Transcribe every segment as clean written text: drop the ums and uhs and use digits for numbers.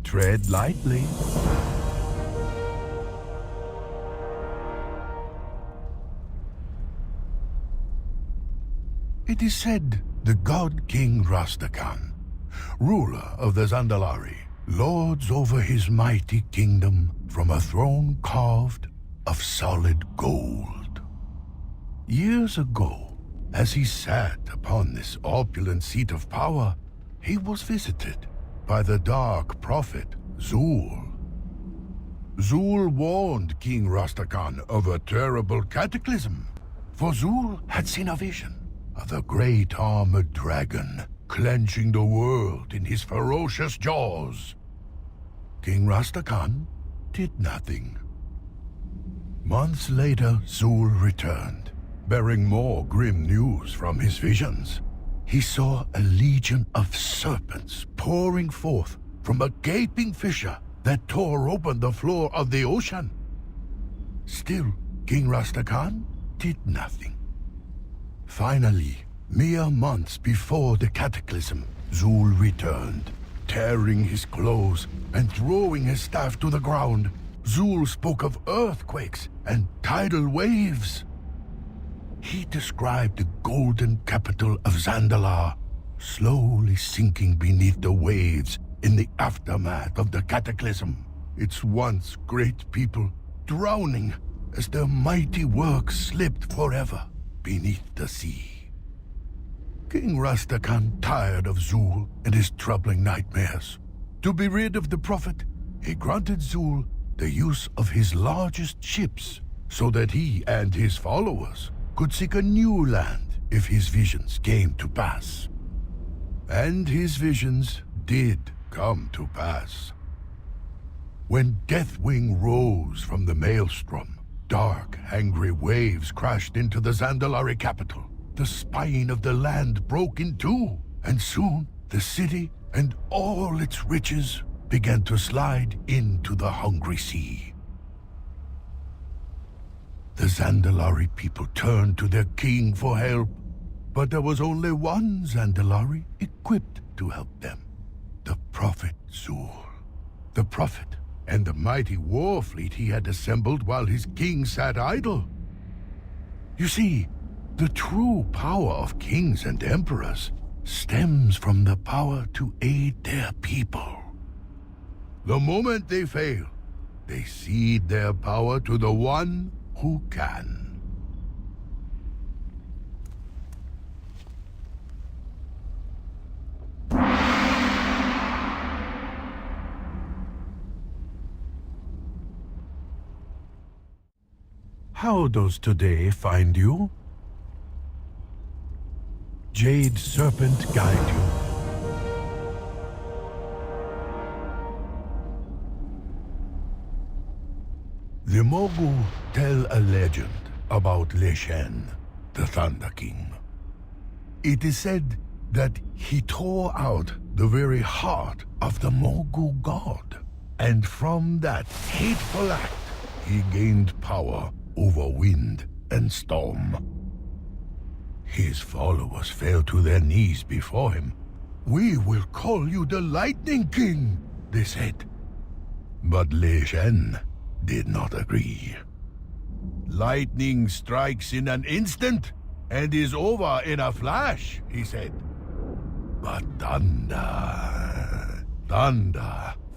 Tread lightly. It is said the god King Rastakhan, ruler of the Zandalari, lords over his mighty kingdom from a throne carved of solid gold. Years ago, as he sat upon this opulent seat of power, he was visited by the dark prophet Zul. Zul warned King Rastakhan of a terrible cataclysm, for Zul had seen a vision of the great armored dragon clenching the world in his ferocious jaws. King Rastakhan did nothing. Months later, Zul returned, bearing more grim news from his visions. He saw a legion of serpents pouring forth from a gaping fissure that tore open the floor of the ocean. Still, King Rastakhan did nothing. Finally, mere months before the cataclysm, Zul returned, tearing his clothes and throwing his staff to the ground. Zul spoke of earthquakes and tidal waves. He described the golden capital of Zandalar, slowly sinking beneath the waves in the aftermath of the cataclysm. Its once great people drowning as their mighty work slipped forever beneath the sea. King Rastakhan tired of Zul and his troubling nightmares. To be rid of the prophet, he granted Zul the use of his largest ships so that he and his followers could seek a new land if his visions came to pass. And his visions did come to pass. When Deathwing rose from the maelstrom, dark, angry waves crashed into the Zandalari capital. The spine of the land broke in two, and soon the city and all its riches began to slide into the hungry sea. The Zandalari people turned to their king for help, but there was only one Zandalari equipped to help them. The Prophet Zul. The Prophet and the mighty war fleet he had assembled while his king sat idle. You see, the true power of kings and emperors stems from the power to aid their people. The moment they fail, they cede their power to the one who can. How does today find you? Jade Serpent guide you. The Mogu tell a legend about Leshen, the Thunder King. It is said that he tore out the very heart of the Mogu god, and from that hateful act, he gained power over wind and storm. His followers fell to their knees before him. "We will call you the Lightning King," they said. But Leshen did not agree. "Lightning strikes in an instant and is over in a flash," he said. "But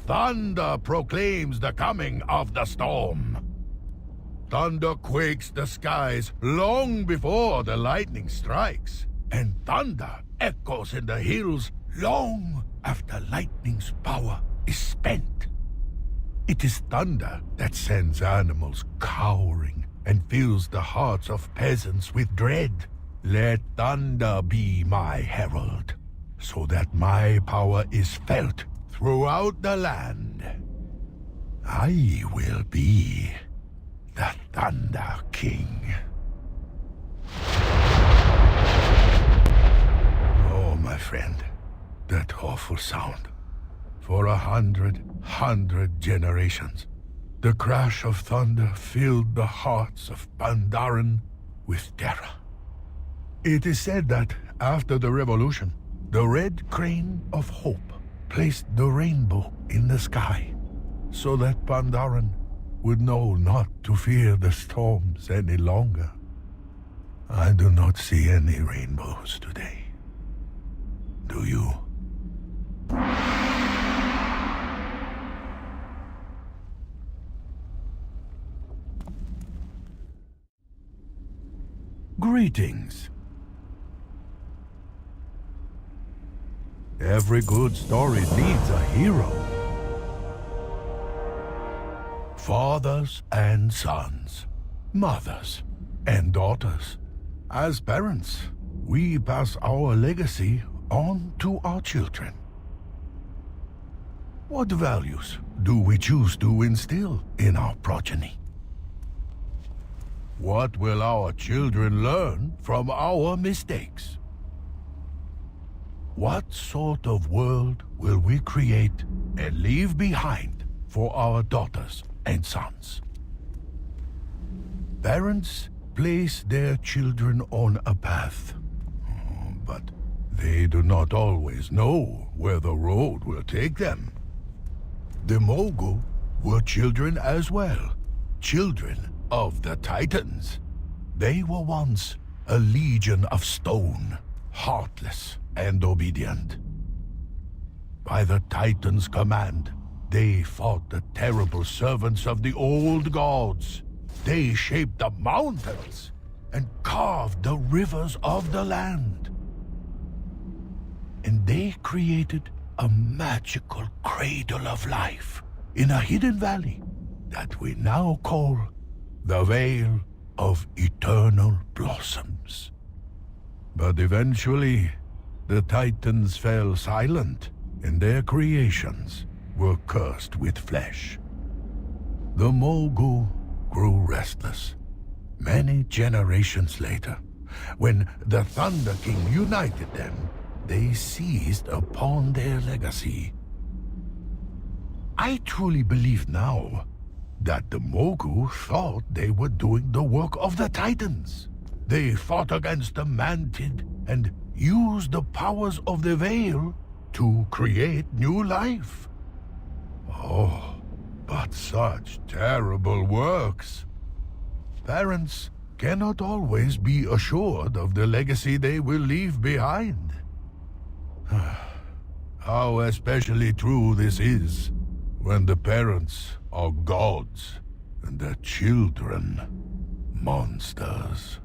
thunder proclaims the coming of the storm. Thunder quakes the skies long before the lightning strikes, and thunder echoes in the hills long after lightning's power is spent. It is thunder that sends animals cowering and fills the hearts of peasants with dread. Let thunder be my herald, so that my power is felt throughout the land. I will be the Thunder King." Oh, my friend, that awful sound. For 100 generations, the crash of thunder filled the hearts of Pandaren with terror. It is said that after the revolution, the Red Crane of Hope placed the rainbow in the sky so that Pandaren would know not to fear the storms any longer. I do not see any rainbows today. Do you? Greetings. Every good story needs a hero. Fathers and sons, mothers and daughters. As parents, we pass our legacy on to our children. What values do we choose to instill in our progeny? What will our children learn from our mistakes? What sort of world will we create and leave behind for our daughters and sons? Parents place their children on a path, but they do not always know where the road will take them. The Mogu were children as well, children of the Titans. They were once a legion of stone, heartless and obedient. By the Titans' command, they fought the terrible servants of the old gods. They shaped the mountains and carved the rivers of the land. And they created a magical cradle of life in a hidden valley that we now call the Vale of Eternal Blossoms. But eventually, the Titans fell silent, and their creations were cursed with flesh. The Mogu grew restless. Many generations later, when the Thunder King united them, they seized upon their legacy. I truly believe now that the Mogu thought they were doing the work of the Titans. They fought against the Mantid and used the powers of the Veil to create new life. Oh, but such terrible works. Parents cannot always be assured of the legacy they will leave behind. How especially true this is when the parents are gods and their children monsters.